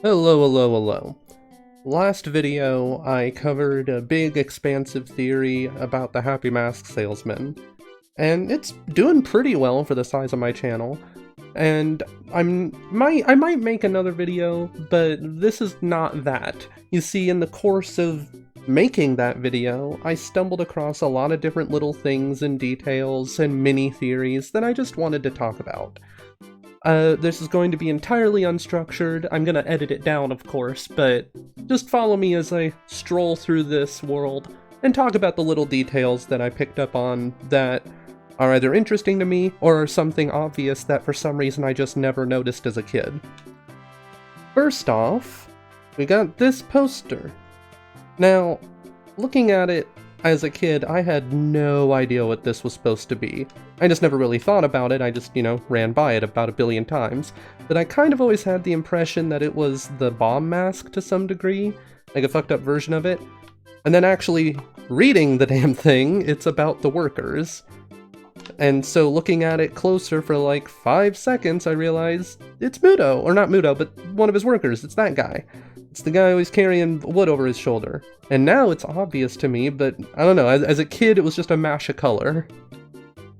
Hello, hello, hello. Last video, I covered a big expansive theory about the Happy Mask Salesman, and it's doing pretty well for the size of my channel. And I might make another video, but this is not that. You see, in the course of making that video, I stumbled across a lot of different little things and details and mini theories that I just wanted to talk about. This is going to be entirely unstructured. I'm gonna edit it down, of course, but just follow me as I stroll through this world and talk about the little details that I picked up on that are either interesting to me or are something obvious that for some reason I just never noticed as a kid. First off, we got this poster. Now, looking at it as a kid, I had no idea what this was supposed to be. I just never really thought about it, I just, ran by it about a billion times. But I kind of always had the impression that it was the bomb mask to some degree, like a fucked up version of it. And then actually reading the damn thing, it's about the workers. And so looking at it closer for like 5 seconds, I realized it's Muto, or not Muto, but one of his workers, it's that guy. It's the guy who's carrying wood over his shoulder. And now it's obvious to me, but I don't know, as a kid it was just a mash of color.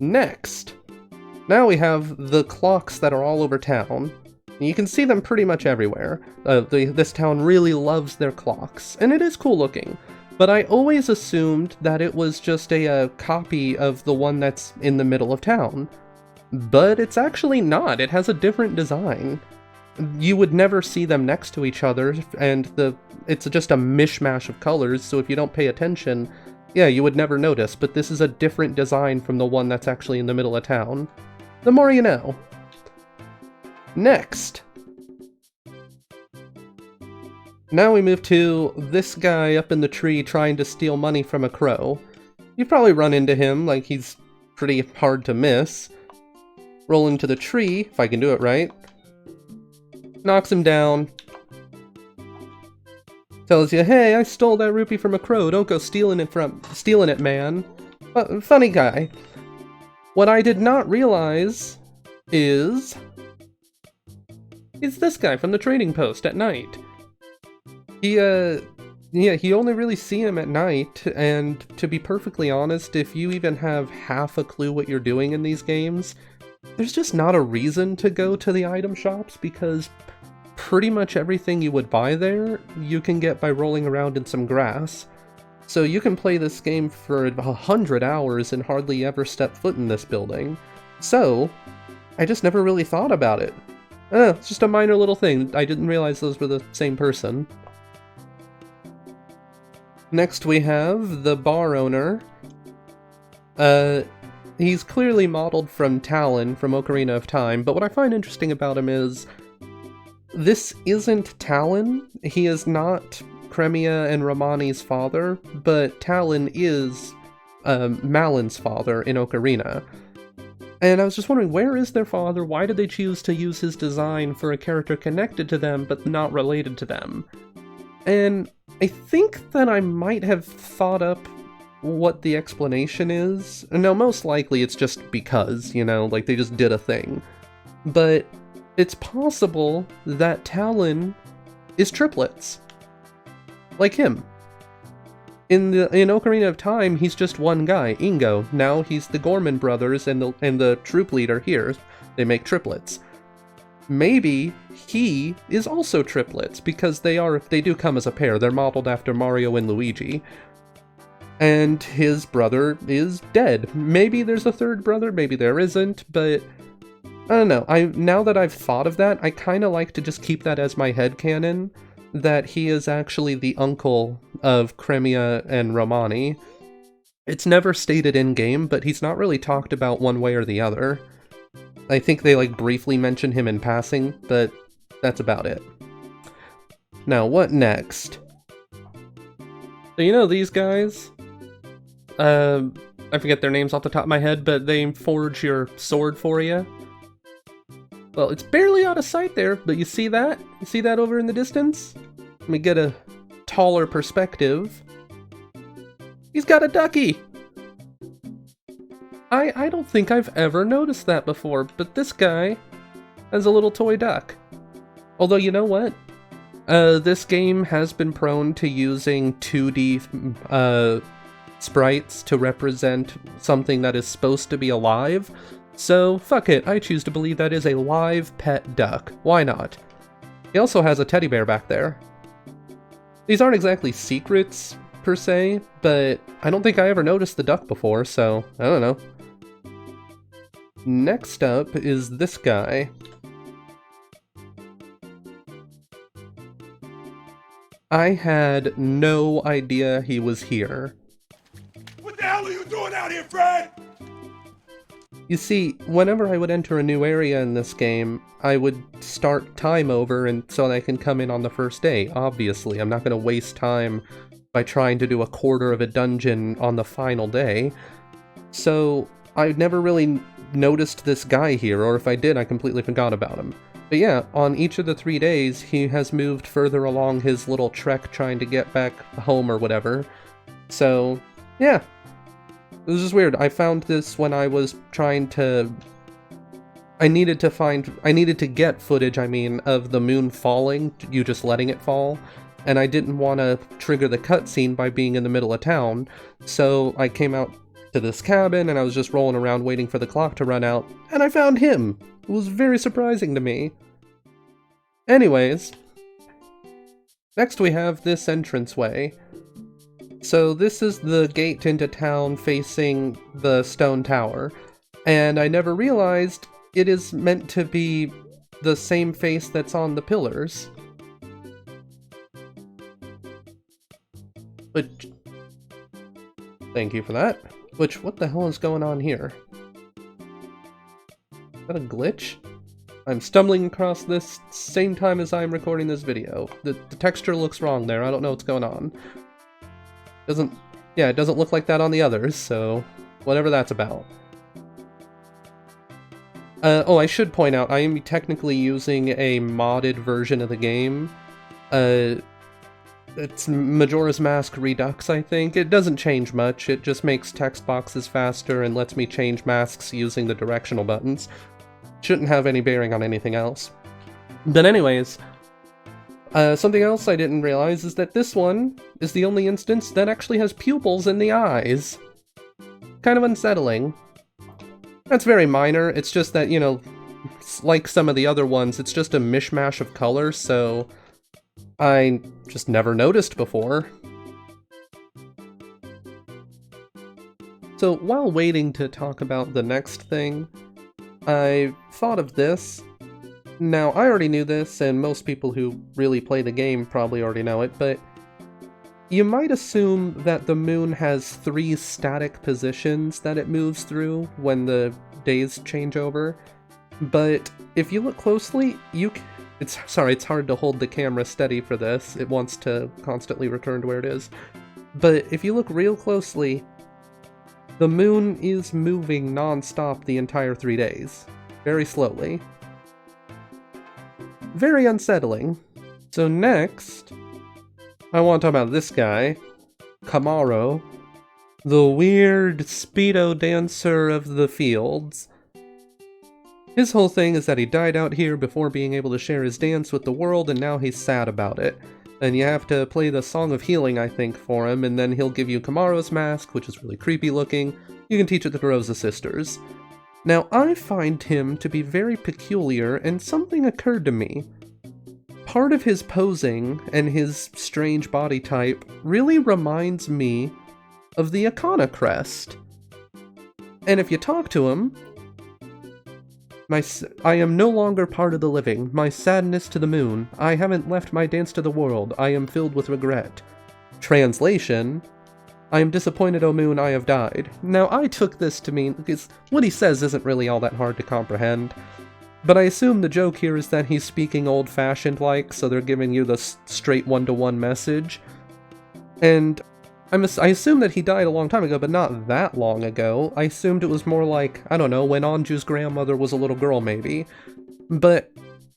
Next, now we have the clocks that are all over town. You can see them pretty much everywhere. This town really loves their clocks, and it is cool looking. But I always assumed that it was just a copy of the one that's in the middle of town. But it's actually not, it has a different design. You would never see them next to each other, and it's just a mishmash of colors, so if you don't pay attention, yeah, you would never notice, but this is a different design from the one that's actually in the middle of town. The more you know. Next. Now we move to this guy up in the tree trying to steal money from a crow. You've probably run into him, like he's pretty hard to miss. Roll into the tree, if I can do it right. Knocks him down. Tells you, hey, I stole that rupee from a crow, don't go stealing it, man. Funny guy. What I did not realize is this guy from the trading post at night. You only really see him at night, and to be perfectly honest, if you even have half a clue what you're doing in these games, there's just not a reason to go to the item shops, because pretty much everything you would buy there, you can get by rolling around in some grass. So you can play this game for 100 hours and hardly ever step foot in this building. So, I just never really thought about it. It's just a minor little thing, I didn't realize those were the same person. Next we have the bar owner. He's clearly modeled from Talon from Ocarina of Time, but what I find interesting about him is this isn't Talon. He is not Cremia and Romani's father, but Talon is Malin's father in Ocarina. And I was just wondering, where is their father? Why did they choose to use his design for a character connected to them, but not related to them? And I think that I might have thought up what the explanation is. No, most likely it's just because, like they just did a thing. But it's possible that Talon is triplets. Like him. In Ocarina of Time, he's just one guy, Ingo. Now he's the Gorman brothers and the troop leader here. They make triplets. Maybe he is also triplets, because they do come as a pair. They're modeled after Mario and Luigi. And his brother is dead. Maybe there's a third brother, maybe there isn't, but I don't know. Now that I've thought of that, I kind of like to just keep that as my headcanon, that he is actually the uncle of Cremia and Romani. It's never stated in-game, but he's not really talked about one way or the other. I think they briefly mention him in passing, but that's about it. Now, what next? So these guys? I forget their names off the top of my head, but they forge your sword for you. Well, it's barely out of sight there, but you see that? You see that over in the distance? Let me get a taller perspective. He's got a ducky! I don't think I've ever noticed that before, but this guy has a little toy duck. Although, you know what? This game has been prone to using 2D sprites to represent something that is supposed to be alive, so fuck it, I choose to believe that is a live pet duck. Why not? He also has a teddy bear back there. These aren't exactly secrets, per se, but I don't think I ever noticed the duck before, so I don't know. Next up is this guy. I had no idea he was here. What the hell are you doing out here, Fred? You see, whenever I would enter a new area in this game, I would start time over and so that I can come in on the first day. Obviously, I'm not going to waste time by trying to do a quarter of a dungeon on the final day. So I never really noticed this guy here, or if I did, I completely forgot about him. But yeah, on each of the 3 days, he has moved further along his little trek trying to get back home or whatever. So, yeah. It was just weird. I found this when I was trying to... I needed to get footage, of the moon falling, you just letting it fall, and I didn't want to trigger the cutscene by being in the middle of town, so I came out to this cabin and I was just rolling around waiting for the clock to run out, and I found him! It was very surprising to me. Anyways, next we have this entranceway. So this is the gate into town facing the stone tower, and I never realized it is meant to be the same face that's on the pillars. Which... thank you for that. Which, what the hell is going on here? Is that a glitch? I'm stumbling across this same time as I'm recording this video. The texture looks wrong there, I don't know what's going on. It doesn't look like that on the others, so whatever that's about. Oh, I should point out, I am technically using a modded version of the game. It's Majora's Mask Redux, I think. It doesn't change much, it just makes text boxes faster and lets me change masks using the directional buttons. Shouldn't have any bearing on anything else. But anyways, something else I didn't realize is that this one is the only instance that actually has pupils in the eyes. Kind of unsettling. That's very minor, it's just that, you know, like some of the other ones, it's just a mishmash of color, so I just never noticed before. So while waiting to talk about the next thing, I thought of this. Now, I already knew this, and most people who really play the game probably already know it, but you might assume that the moon has 3 static positions that it moves through when the days change over, but if you look closely, it's hard to hold the camera steady for this, it wants to constantly return to where it is, but if you look real closely, the moon is moving non-stop the entire 3 days, very slowly. Very unsettling. So next, I want to talk about this guy, Kamaro, the weird Speedo dancer of the fields. His whole thing is that he died out here before being able to share his dance with the world, and now he's sad about it. And you have to play the Song of Healing, I think, for him, and then he'll give you Kamaro's mask, which is really creepy looking. You can teach it to the Rosa sisters. Now, I find him to be very peculiar, and something occurred to me. Part of his posing and his strange body type really reminds me of the Akana crest. And if you talk to him, I am no longer part of the living, my sadness to the moon, I haven't left my dance to the world, I am filled with regret. Translation, I am disappointed, O moon, I have died. Now, I took this to mean, because what he says isn't really all that hard to comprehend, but I assume the joke here is that he's speaking old-fashioned like, so they're giving you the straight one-to-one message. And I assume that he died a long time ago, but not that long ago. I assumed it was more like, I don't know, when Anju's grandmother was a little girl, maybe. But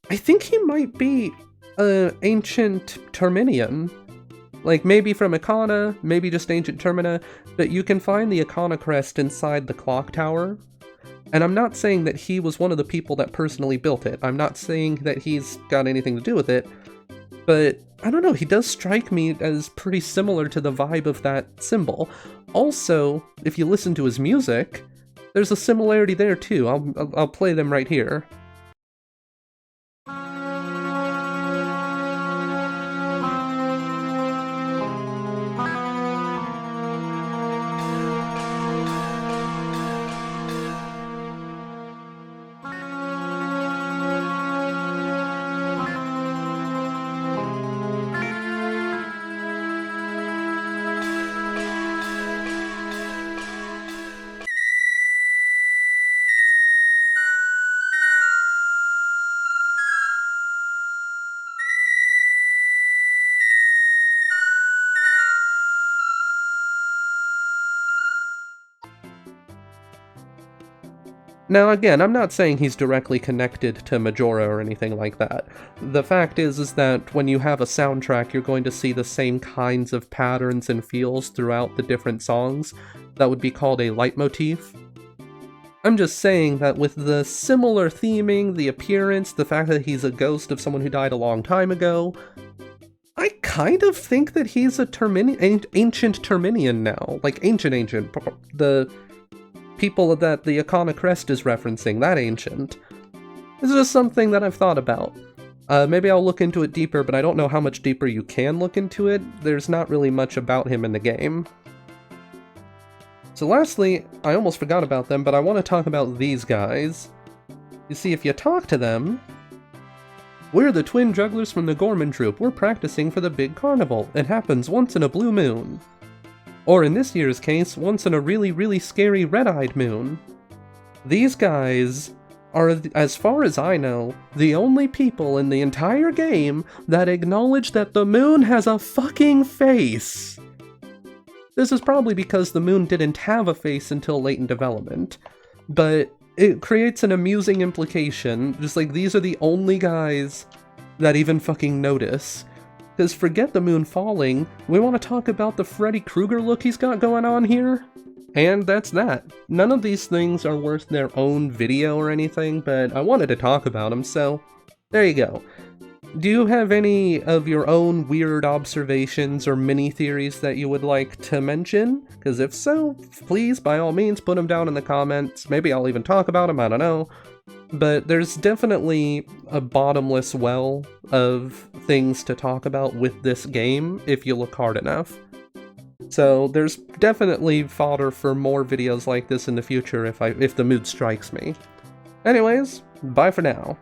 I think he might be an ancient Terminian. Like, maybe from Akana, maybe just ancient Termina, but you can find the Akana crest inside the clock tower. And I'm not saying that he was one of the people that personally built it. I'm not saying that he's got anything to do with it. But I don't know, he does strike me as pretty similar to the vibe of that symbol. Also, if you listen to his music, there's a similarity there too. I'll play them right here. Now again, I'm not saying he's directly connected to Majora or anything like that. The fact is that when you have a soundtrack, you're going to see the same kinds of patterns and feels throughout the different songs. That would be called a leitmotif. I'm just saying that with the similar theming, the appearance, the fact that he's a ghost of someone who died a long time ago, I kind of think that he's a ancient Terminian now. Like, ancient. The people that the Icona Crest is referencing, that ancient. This is just something that I've thought about. Maybe I'll look into it deeper, but I don't know how much deeper you can look into it. There's not really much about him in the game. So lastly, I almost forgot about them, but I want to talk about these guys. You see, if you talk to them, we're the twin jugglers from the Gorman Troupe. We're practicing for the big carnival. It happens once in a blue moon. Or in this year's case, once in a really, really scary red-eyed moon. These guys are, as far as I know, the only people in the entire game that acknowledge that the moon has a fucking face. This is probably because the moon didn't have a face until late in development, but it creates an amusing implication, just like these are the only guys that even fucking notice. Because forget the moon falling, we want to talk about the Freddy Krueger look he's got going on here. And that's that. None of these things are worth their own video or anything, but I wanted to talk about them, so there you go. Do you have any of your own weird observations or mini-theories that you would like to mention? Because if so, please, by all means, put them down in the comments. Maybe I'll even talk about them, I don't know. But there's definitely a bottomless well of things to talk about with this game if you look hard enough. So there's definitely fodder for more videos like this in the future if the mood strikes me. Anyways, bye for now.